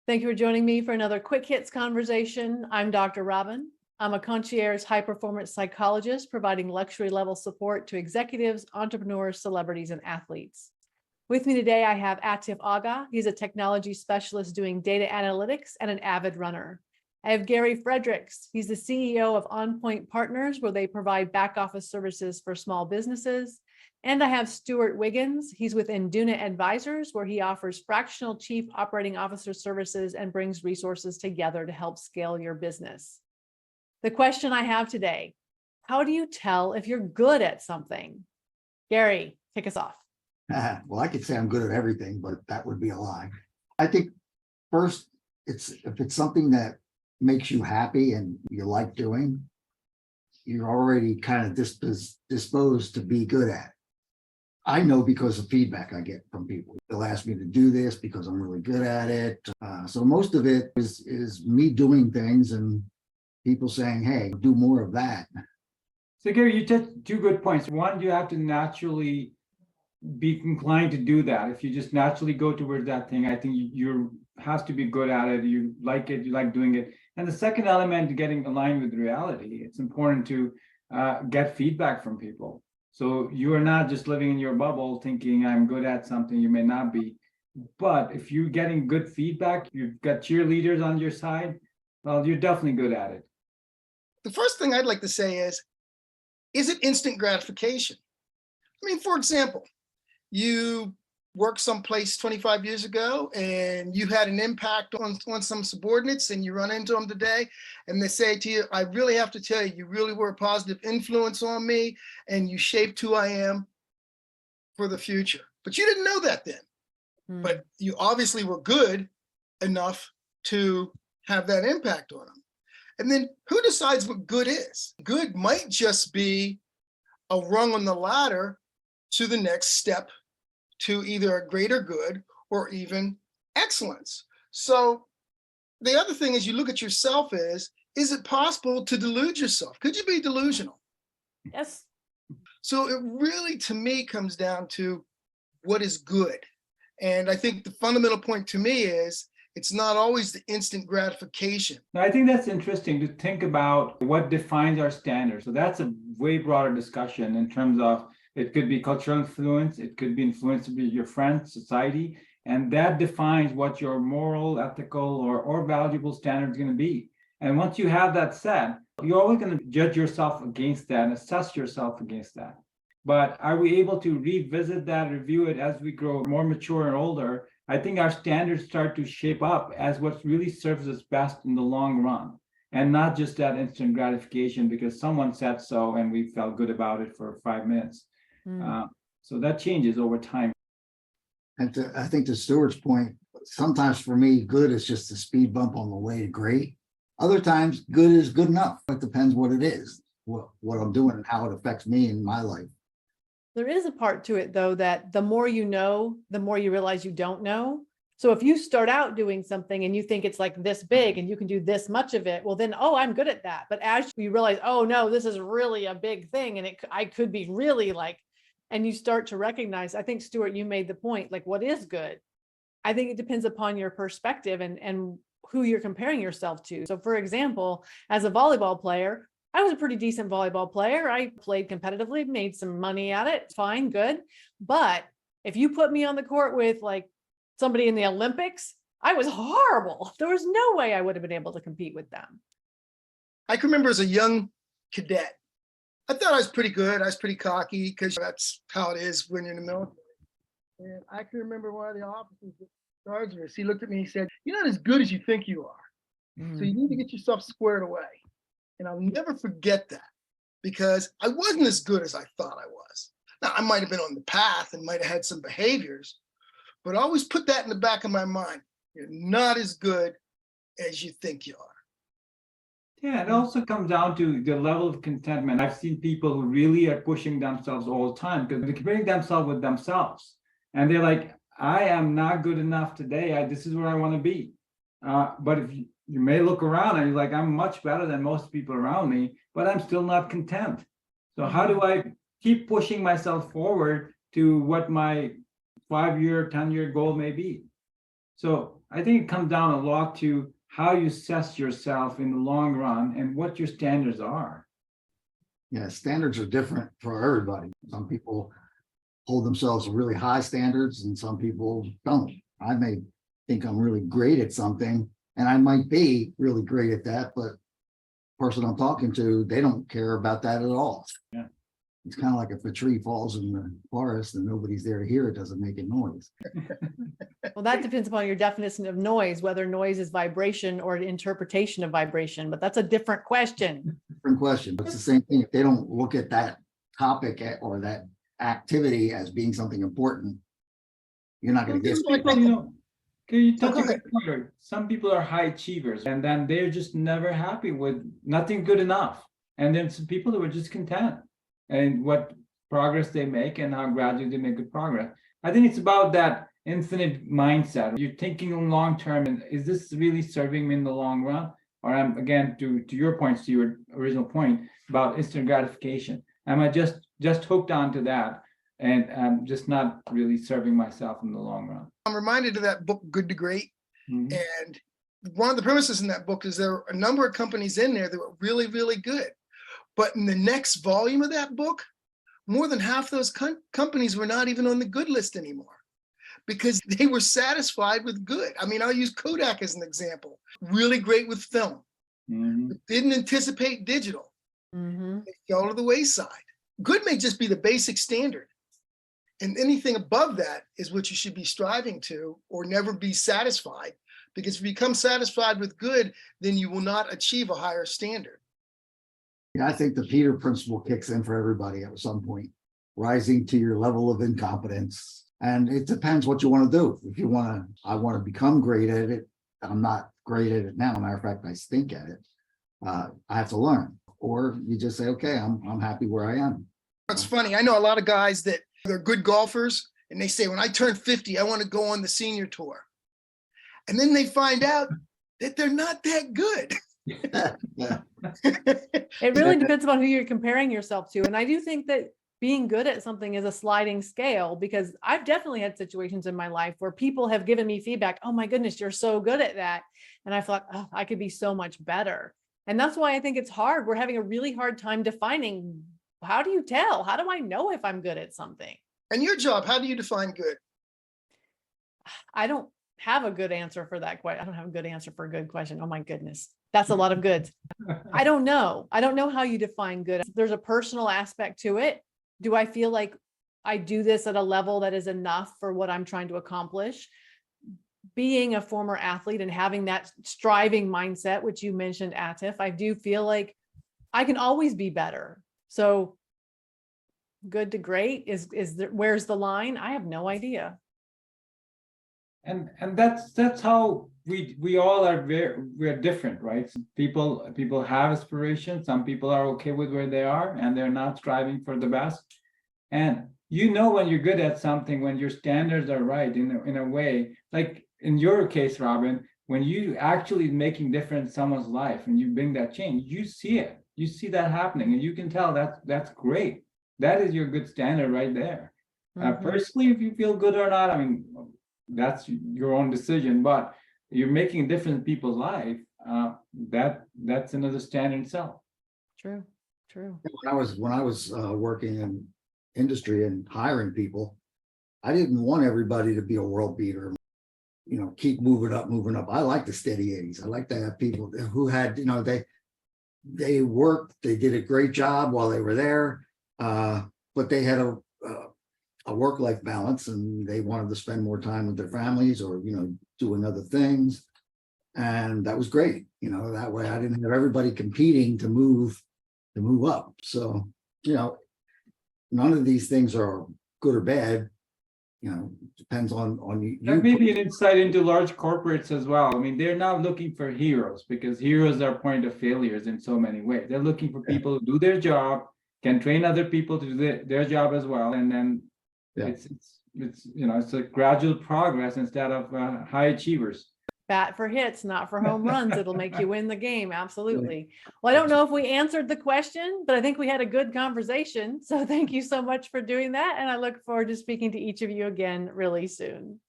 Thank you for joining me for another Quick Hits conversation. I'm Dr. Robyn. I'm a concierge high-performance psychologist providing luxury-level support to executives, entrepreneurs, celebrities, and athletes. With me today, I have Atif Agha. He's a technology specialist doing data analytics and an avid runner. I have Gary Fredericks. He's the CEO of On Point Partners, where they provide back-office services for small businesses. And I have Steward Wiggins. He's with Induna Advisors, where he offers fractional chief operating officer services and brings resources together to help scale your business. The question I have today, how do you tell if you're good at something? Gary, kick us off. Well, I could say I'm good at everything, but that would be a lie. I think first, if it's something that makes you happy and you like doing, you're already kind of disposed to be good at it. I know because of feedback I get from people. They'll ask me to do this because I'm really good at it. So most of it is me doing things and people saying, hey, do more of that. So Gary, you touched two good points. One, you have to naturally be inclined to do that. If you just naturally go towards that thing, I think you has to be good at it. You like it, you like doing it. And the second element, getting aligned with reality. It's important to get feedback from people. So you are not just living in your bubble thinking I'm good at something you may not be. But if you're getting good feedback, you've got cheerleaders on your side, well, you're definitely good at it. The first thing I'd like to say is it instant gratification? I mean, for example, you worked someplace 25 years ago and you had an impact on some subordinates and you run into them today and they say to you, I really have to tell you, you really were a positive influence on me and you shaped who I am for the future. But you didn't know that then. But you obviously were good enough to have that impact on them. And then who decides what good is? Good might just be a rung on the ladder to the next step to either a greater good or even excellence. So the other thing is you look at yourself is it possible to delude yourself? Could you be delusional? Yes. So it really, to me, comes down to what is good. And I think the fundamental point to me is it's not always the instant gratification. I think that's interesting to think about what defines our standards. So that's a way broader discussion in terms of it could be cultural influence, it could be influence of your friends, society, and that defines what your moral, ethical, or valuable standard is going to be. And once you have that set, you're always going to judge yourself against that and assess yourself against that. But are we able to revisit that, review it as we grow more mature and older? I think our standards start to shape up as what really serves us best in the long run, and not just that instant gratification because someone said so and we felt good about it for 5 minutes. So that changes over time. And I think to Stewart's point, sometimes for me, good is just a speed bump on the way to great. Other times, good is good enough. It depends what it is, what I'm doing and how it affects me in my life. There is a part to it, though, that the more you know, the more you realize you don't know. So if you start out doing something and you think it's like this big and you can do this much of it, well, then, oh, I'm good at that. But as you realize, oh, no, this is really a big thing and I could be really like, and you start to recognize, I think, Stewart, you made the point, like what is good? I think it depends upon your perspective and who you're comparing yourself to. So for example, as a volleyball player, I was a pretty decent volleyball player. I played competitively, made some money at it. Fine, good. But if you put me on the court with like somebody in the Olympics, I was horrible. There was no way I would have been able to compete with them. I can remember as a young cadet, I thought I was pretty good. I was pretty cocky because that's how it is when you're in the military. And I can remember one of the officers that charged us. He looked at me and he said, you're not as good as you think you are. So you need to get yourself squared away. And I'll never forget that because I wasn't as good as I thought I was. Now, I might have been on the path and might have had some behaviors, but I always put that in the back of my mind. You're not as good as you think you are. Yeah, it also comes down to the level of contentment. I've seen people who really are pushing themselves all the time because they're comparing themselves with themselves. And they're like, I am not good enough today. This is where I want to be. But if you may look around and you're like, I'm much better than most people around me, but I'm still not content. So how do I keep pushing myself forward to what my 5-year, 10-year goal may be? So I think it comes down a lot to how you assess yourself in the long run and what your standards are. Yeah, standards are different for everybody. Some people hold themselves to really high standards and some people don't. I may think I'm really great at something and I might be really great at that, but the person I'm talking to, they don't care about that at all. Yeah. It's kind of like if a tree falls in the forest and nobody's there to hear it, doesn't make a noise. Well, that depends upon your definition of noise, whether noise is vibration or an interpretation of vibration, but that's a different question. Different question, but it's the same thing. If they don't look at that topic or that activity as being something important, you're not going to get. Some people, you know, can you touch go a good point? Some people are high achievers and then they're just never happy with nothing good enough. And then some people who are just content and what progress they make and how gradually they make good progress. I think it's about that infinite mindset. You're thinking long term, and is this really serving me in the long run? Or I'm again to your point, to your original point about instant gratification. Am I just hooked onto that and I'm just not really serving myself in the long run? I'm reminded of that book, Good to Great. Mhm. And one of the premises in that book is there are a number of companies in there that were really, really good. But in the next volume of that book, more than half those companies were not even on the good list anymore because they were satisfied with good. I mean, I'll use Kodak as an example. Really great with film. Mhm. Didn't anticipate digital. Mhm. They fell to the wayside. Good may just be the basic standard. And anything above that is what you should be striving to or never be satisfied. Because if you become satisfied with good, then you will not achieve a higher standard. Yeah, I think the Peter principle kicks in for everybody at some point, rising to your level of incompetence. And it depends what you want to do. If you want to, I want to become great at it. I'm not great at it now. Matter of fact, I stink at it. I have to learn. Or you just say, okay, I'm happy where I am. It's funny. I know a lot of guys that they're good golfers and they say, when I turn 50, I want to go on the senior tour. And then they find out that they're not that good. Yeah. It really depends upon who you're comparing yourself to. And I do think that being good at something is a sliding scale, because I've definitely had situations in my life where people have given me feedback. Oh my goodness, you're so good at that. And I thought, oh, I could be so much better. And that's why I think it's hard. We're having a really hard time defining, how do you tell? How do I know if I'm good at something? And your job, how do you define good? I don't have a good answer for that question. I don't have a good answer for a good question. Oh my goodness. That's a lot of goods. I don't know. I don't know how you define good. There's a personal aspect to it. Do I feel like I do this at a level that is enough for what I'm trying to accomplish? Being a former athlete and having that striving mindset, which you mentioned, Atif, I do feel like I can always be better. So good to great is there, where's the line? I have no idea. And that's how we all are we're different, right? People have aspirations. Some people are okay with where they are and they're not striving for the best. And you know when you're good at something, when your standards are right in a way, like in your case, Robyn, when you actually making difference in someone's life and you bring that change, you see it. You see that happening and you can tell that's great. That is your good standard right there. Personally, if you feel good or not, I mean, that's your own decision, but you're making a difference in people's life. That's another standard itself. True. When I was working in industry and hiring people, I didn't want everybody to be a world beater. You know, keep moving up. I like the steady Eddies. I like to have people who had, you know, they worked, they did a great job while they were there, but they had a work-life balance and they wanted to spend more time with their families or, you know, doing other things. And that was great. You know, that way I didn't have everybody competing to move up. So, you know, none of these things are good or bad. You know, depends on you. That may be an insight into large corporates as well. I mean, they're not looking for heroes because heroes are point of failures in so many ways. They're looking for people who do their job, can train other people to do their job as well. And then it's you know, it's a gradual progress instead of high achievers. Bat for hits, not for home runs. It'll make you win the game. Absolutely. Well, I don't know if we answered the question, but I think we had a good conversation. So thank you so much for doing that. And I look forward to speaking to each of you again really soon.